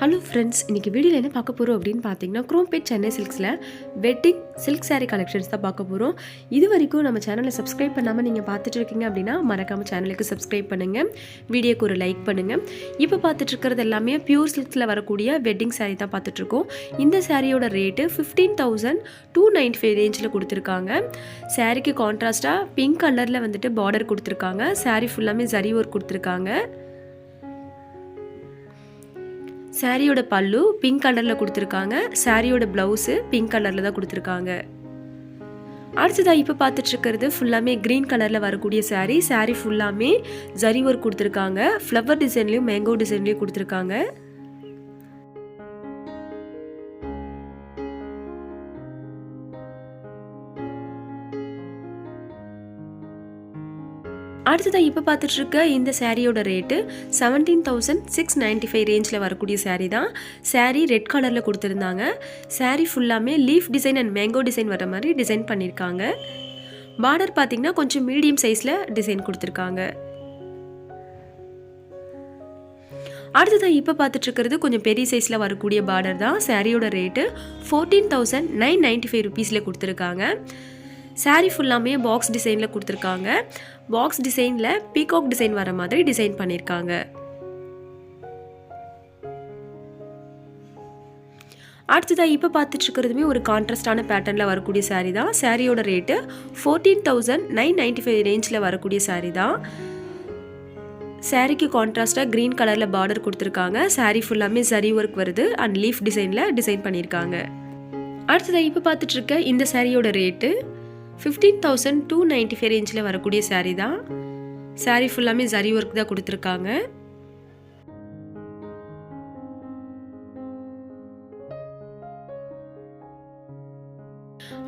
Hello friends, இன்றைக்கி வீடியோவில் என்ன பார்க்க போகிறோம் அப்படின்னு பார்த்தீங்கன்னா, குரோம்பேட் சென்னை சில்க்ஸில் வெட்டிங் சில்க் சாரீ கலெக்ஷன்ஸ் தான் பார்க்க போகிறோம். இது வரைக்கும் நம்ம சேனலை சப்ஸ்கிரைப் பண்ணாமல் நீங்கள் பார்த்துட்டு இருக்கீங்க அப்படின்னா மறக்காமல் சேனலுக்கு சப்ஸ்கிரைப் பண்ணுங்கள், வீடியோக்கு ஒரு லைக் பண்ணுங்கள். இப்போ பார்த்துட்டு இருக்கிறது எல்லாமே பியூர் சில்க்ஸில் வரக்கூடிய வெட்டிங் சாரீ தான் பார்த்துட்ருக்கோம். இந்த சாரியோட ரேட்டு 15,295 ரேஞ்சில் கொடுத்துருக்காங்க. சாரீக்கு கான்ட்ராஸ்ட்டாக பிங்க் கலரில் வந்துட்டு பார்டர் கொடுத்துருக்காங்க. சாரீ ஃபுல்லாமே ஜரி ஒர்க் கொடுத்துருக்காங்க. சாரியோட பல்லு பிங்க் கலரில் கொடுத்துருக்காங்க. சாரியோட ப்ளவுஸு பிங்க் கலரில் தான் கொடுத்துருக்காங்க. அடுத்ததாக இப்போ பார்த்துட்டு இருக்கிறது ஃபுல்லாமே க்ரீன் கலரில் வரக்கூடிய சாரீ. சாரீ ஃபுல்லாமே ஜரி ஒர்க் கொடுத்துருக்காங்க. ஃப்ளவர் டிசைன்லேயும் மேங்கோ டிசைன்லேயும் கொடுத்துருக்காங்க. அடுத்ததாக இப்போ பார்த்துட்டு இருக்க இந்த சாரியோட ரேட்டு 17,695 ரேஞ்சில் வரக்கூடிய சாரீ தான். சாரீ ரெட் கலரில் கொடுத்துருந்தாங்க. சாரீ ஃபுல்லாமே leaf design and mango design வர மாதிரி டிசைன் பண்ணியிருக்காங்க. பார்டர் பார்த்தீங்கன்னா கொஞ்சம் மீடியம் சைஸில் டிசைன் கொடுத்துருக்காங்க. அடுத்ததாக இப்போ பார்த்துட்டு இருக்கிறது கொஞ்சம் பெரிய சைஸில் வரக்கூடிய பார்டர் தான். சாரியோட ரேட்டு 14,995 ருபீஸில் கொடுத்துருக்காங்க. சாரீ ஃபுல்லாமே பாக்ஸ் டிசைனில் கொடுத்துருக்காங்க. பாக்ஸ் டிசைனில் பீகாக் டிசைன் வர மாதிரி டிசைன் பண்ணியிருக்காங்க. அடுத்ததாக இப்போ பார்த்துட்டு இருக்கிறதுமே ஒரு கான்ட்ராஸ்டான பேட்டர்னில் வரக்கூடிய சாரீ தான். சாரியோட ரேட்டு 14,995 ரேஞ்சில் வரக்கூடிய சாரீ தான். சாரீக்கு கான்ட்ராஸ்டாக க்ரீன் கலரில் பார்டர் கொடுத்துருக்காங்க. சாரீ ஃபுல்லாமே ஜரி ஒர்க் வருது அண்ட் லீஃப் டிசைனில் டிசைன் பண்ணியிருக்காங்க. அடுத்ததாக இப்போ பார்த்துட்டு இருக்க இந்த சாரியோட ரேட்டு 15,295 ரேஞ்சில் வரக்கூடிய சாரீ தான். சாரீ ஃபுல்லாமே ஜரி ஒர்க் தான் கொடுத்துருக்காங்க.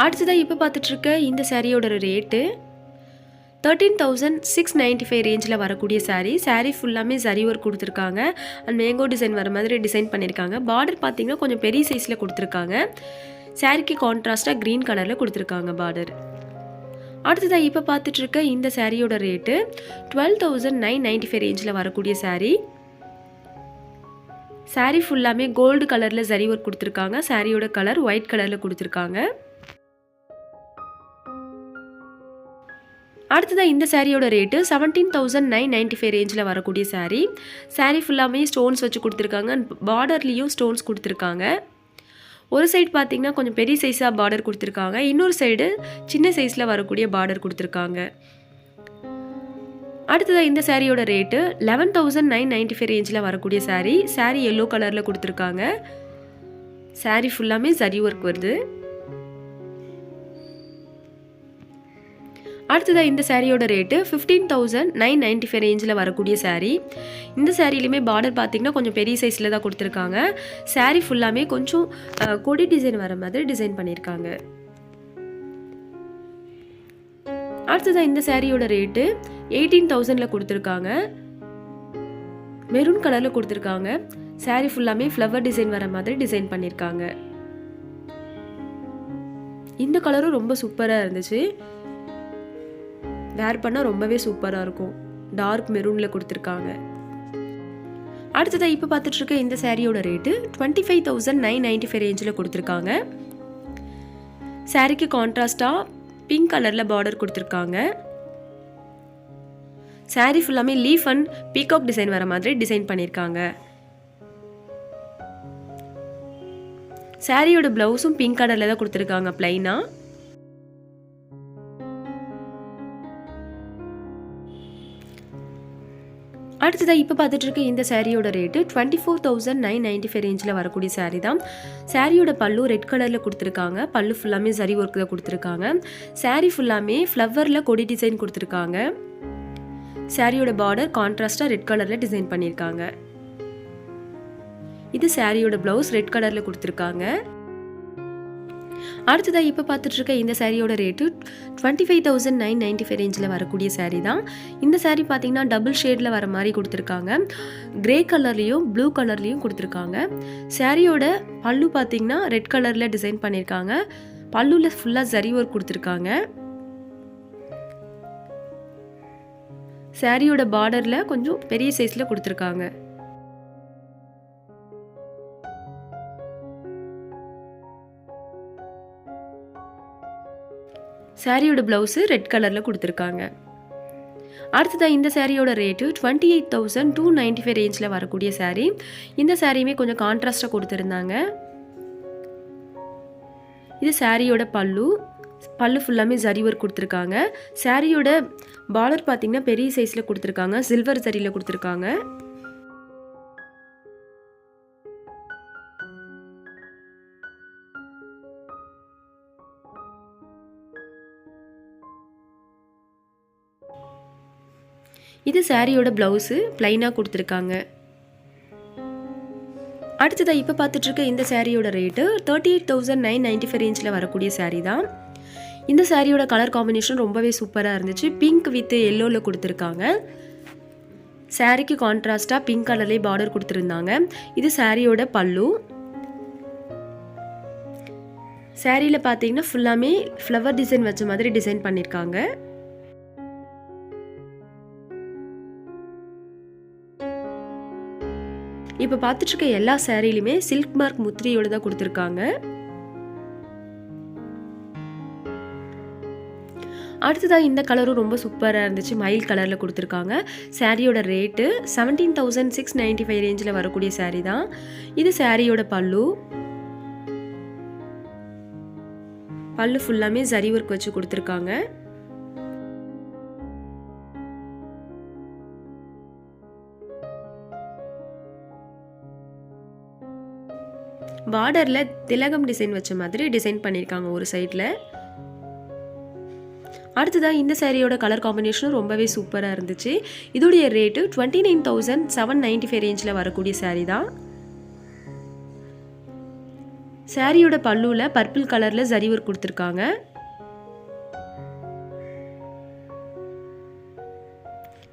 அடுத்ததாக இப்போ பார்த்துட்டு இருக்க இந்த சாரியோட ரேட்டு 13,695 ரேஞ்சில் வரக்கூடிய சாரீ. சாரீ ஃபுல்லாமே ஜரி ஒர்க் கொடுத்துருக்காங்க அண்ட் மேங்கோ டிசைன் வர மாதிரி டிசைன் பண்ணியிருக்காங்க. பார்டர் பார்த்தீங்கன்னா கொஞ்சம் பெரிய சைஸில் கொடுத்துருக்காங்க. சாரீக்கு கான்ட்ராஸ்டாக க்ரீன் கலரில் கொடுத்துருக்காங்க பார்டர். அடுத்ததாக இப்போ பார்த்துட்டு இருக்க இந்த சாரியோட ரேட்டு 12,995 ரேஞ்சில் வரக்கூடிய சாரீ. சாரீ ஃபுல்லாமே கோல்டு கலரில் ஜரி ஒர்க் கொடுத்துருக்காங்க. சாரியோட கலர் ஒயிட் கலரில் கொடுத்துருக்காங்க. அடுத்ததாக இந்த சாரியோட ரேட்டு 17,995 ரேஞ்சில் வரக்கூடிய சாரீ. சாரீ ஃபுல்லாமே ஸ்டோன்ஸ் வச்சு கொடுத்துருக்காங்க. பார்டர்லேயும் ஸ்டோன்ஸ் கொடுத்துருக்காங்க. ஒரு சைடு பார்த்தீங்கன்னா கொஞ்சம் பெரிய சைஸாக பார்டர் கொடுத்துருக்காங்க. இன்னொரு சைடு சின்ன சைஸில் வரக்கூடிய பார்டர் கொடுத்துருக்காங்க. அடுத்ததாக இந்த சாரியோட ரேட்டு 11,995 ரேஞ்சில் வரக்கூடிய சாரீ. சாரீ எல்லோ கலரில் கொடுத்துருக்காங்க. சாரீ ஃபுல்லாமே ஜரி ஒர்க் வருது. அடுத்ததாக இந்த சாரியோட ரேட்டு 15,995 ரேஞ்சில் வரக்கூடிய சாரீ. இந்த சாரிலையுமே பார்டர் பார்த்தீங்கன்னா கொஞ்சம் பெரிய சைஸில் தான் கொடுத்துருக்காங்க. சாரீ ஃபுல்லாமே கொஞ்சம் கொடி டிசைன் வர மாதிரி டிசைன் பண்ணியிருக்காங்க. அடுத்ததாக இந்த சாரியோட ரேட்டு 18,000ல் கொடுத்துருக்காங்க. மெரூன் கலரில் கொடுத்துருக்காங்க. சாரீ ஃபுல்லாமே ஃப்ளவர் டிசைன் வர மாதிரி டிசைன் பண்ணியிருக்காங்க. இந்த கலரும் ரொம்ப சூப்பராக இருந்துச்சு. வேர் பண்ணால் ரொம்பவே சூப்பராக இருக்கும். டார்க் மெரூனில் கொடுத்துருக்காங்க. அடுத்ததாக இப்போ பார்த்துட்டு இருக்க இந்த சாரியோட ரேட்டு 25,995 ரேஞ்சில் கொடுத்துருக்காங்க. சாரிக்கு கான்ட்ராஸ்டாக பிங்க் கலரில் பார்டர் கொடுத்துருக்காங்க. சாரி ஃபுல்லாமே லீஃப் அண்ட் பீகாக் டிசைன் வர மாதிரி டிசைன் பண்ணியிருக்காங்க. சாரியோட ப்ளவுஸும் பிங்க் கலரில் தான் கொடுத்துருக்காங்க பிளைனாக. அடுத்ததாக இப்போ பார்த்துட்டு இருக்க இந்த சாரியோட ரேட்டு 24,995 ரேஞ்சில் வரக்கூடிய சாரீ தான். சாரியோட பல்லு ரெட் கலரில் கொடுத்துருக்காங்க. பல்லு ஃபுல்லாமே ஜரி ஒர்க் தான் கொடுத்துருக்காங்க. சாரீ ஃபுல்லாமே ஃப்ளவரில் கொடி டிசைன் கொடுத்துருக்காங்க. சாரியோட பார்டர் கான்ட்ராஸ்டாக ரெட் கலரில் டிசைன் பண்ணியிருக்காங்க. இது சாரியோட ப்ளவுஸ் ரெட் கலரில் கொடுத்துருக்காங்க. அடுத்ததாக இப்போ பார்த்துட்டு இருக்க இந்த சாரியோட ரேட்டு 25,995 ரேஞ்சில் வரக்கூடிய சாரீ தான். இந்த சாரீ பார்த்தீங்கன்னா டபுள் ஷேடில் வர மாதிரி கொடுத்துருக்காங்க. கிரே கலர்லேயும் ப்ளூ கலர்லேயும் கொடுத்துருக்காங்க. சாரியோட பல்லு பார்த்தீங்கன்னா ரெட் கலரில் டிசைன் பண்ணியிருக்காங்க. பல்லுவில் ஃபுல்லாக ஜரி ஒர்க் கொடுத்துருக்காங்க. சாரியோட பார்டரில் கொஞ்சம் பெரிய சைஸில் கொடுத்துருக்காங்க. சாரியோட ப்ளவுஸு ரெட் கலரில் கொடுத்துருக்காங்க. அடுத்ததாக இந்த சாரியோட ரேட்டு 28,295 ரேஞ்சில் வரக்கூடிய சாரீ. இந்த சாரியுமே கொஞ்சம் கான்ட்ராஸ்டாக கொடுத்துருந்தாங்க. இது சாரியோட பல்லு ஃபுல்லாமே ஜரி ஒர்க் கொடுத்துருக்காங்க. சாரியோட பார்டர் பார்த்தீங்கன்னா பெரிய சைஸில் கொடுத்துருக்காங்க, சில்வர் ஜரியில் கொடுத்துருக்காங்க. இது சாரியோட ப்ளவுஸு ப்ளைனாக கொடுத்துருக்காங்க. அடுத்ததாக இப்போ பார்த்துட்ருக்க இந்த சாரியோட ரேட்டு 38,995 ரேஞ்சில் வரக்கூடிய சாரீ தான். இந்த சாரியோட கலர் காம்பினேஷன் ரொம்பவே சூப்பராக இருந்துச்சு. பிங்க் வித் எல்லோவில் கொடுத்துருக்காங்க. சாரிக்கு கான்ட்ராஸ்டாக பிங்க் கலர்லேயே பார்டர் கொடுத்துருந்தாங்க. இது சாரியோட பல்லு. சாரியில் பார்த்தீங்கன்னா ஃபுல்லாமே ஃப்ளவர் டிசைன் வச்ச மாதிரி டிசைன் பண்ணியிருக்காங்க. இப்போ பார்த்துட்ருக்க எல்லா சாரிலையுமே சில்க் மார்க் முத்திரையோடு தான் கொடுத்துருக்காங்க. அடுத்ததாக இந்த கலரும் ரொம்ப சூப்பராக இருந்துச்சு, மயில் கலரில் கொடுத்துருக்காங்க. சாரியோட ரேட்டு 17,695 ரேஞ்சில் வரக்கூடிய சாரீ தான். இது சாரியோட பல்லு ஃபுல்லாமே ஜரி ஒர்க் வச்சு கொடுத்துருக்காங்க. பார்டரில் திலகம் டிசைன் வச்ச மாதிரி டிசைன் பண்ணியிருக்காங்க ஒரு சைடில். அடுத்ததாக இந்த சாரியோட கலர் காம்பினேஷனும் ரொம்பவே சூப்பராக இருந்துச்சு. இதோடைய ரேட்டு 29,795 ரேஞ்சில் வரக்கூடிய சாரீ தான். சாரியோட பல்லுவில் பர்பிள் கலரில் ஜரி ஒர்க் கொடுத்துருக்காங்க.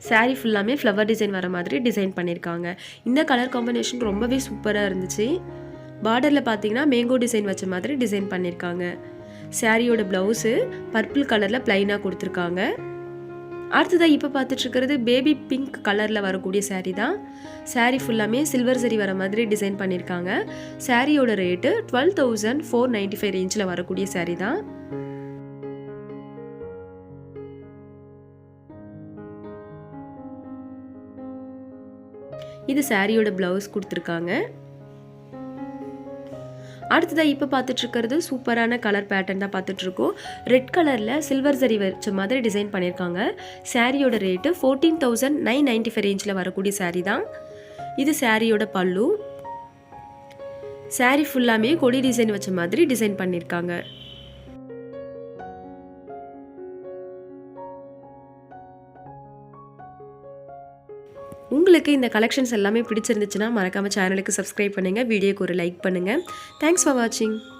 சாரீ ஃபுல்லாமே ஃப்ளவர் டிசைன் வர மாதிரி டிசைன் பண்ணியிருக்காங்க. இந்த கலர் காம்பினேஷன் ரொம்பவே சூப்பராக இருந்துச்சு. பார்டரில் பார்த்தீங்கன்னா மேங்கோ டிசைன் வச்ச மாதிரி டிசைன் பண்ணியிருக்காங்க. சாரியோட ப்ளவுஸு பர்பிள் கலரில் ப்ளைனாக கொடுத்துருக்காங்க. அடுத்ததாக இப்போ பார்த்துட்ருக்கிறது பேபி பிங்க் கலரில் வரக்கூடிய சாரீ தான். சாரீ ஃபுல்லாமே சில்வர் சரி வர மாதிரி டிசைன் பண்ணியிருக்காங்க. சாரியோட ரேட்டு 12,495 ரேஞ்சில் வரக்கூடிய சாரீ தான். இது சாரியோட ப்ளவுஸ் கொடுத்துருக்காங்க. அடுத்ததாக இப்போ பார்த்துட்ருக்கிறது சூப்பரான கலர் பேட்டர்ன் தான் பார்த்துட்ருக்கோம். ரெட் கலரில் சில்வர் ஜரி வச்ச மாதிரி டிசைன் பண்ணியிருக்காங்க. சாரியோட ரேட்டு 14,995 ரேஞ்சில் வரக்கூடிய சாரீ தான். இது சாரியோட பல்லு. சாரீ ஃபுல்லாமே கொடி டிசைன் வச்ச மாதிரி டிசைன் பண்ணியிருக்காங்க. உங்களுக்கு இந்த கலெக்ஷன்ஸ் எல்லாமே பிடிச்சிருந்துச்சுன்னா மறக்காமல் சேனலுக்கு சப்ஸ்கிரைப் பண்ணுங்கள், வீடியோக்கு ஒரு லைக் பண்ணுங்கள். தேங்க்ஸ் ஃபார் வாட்சிங்.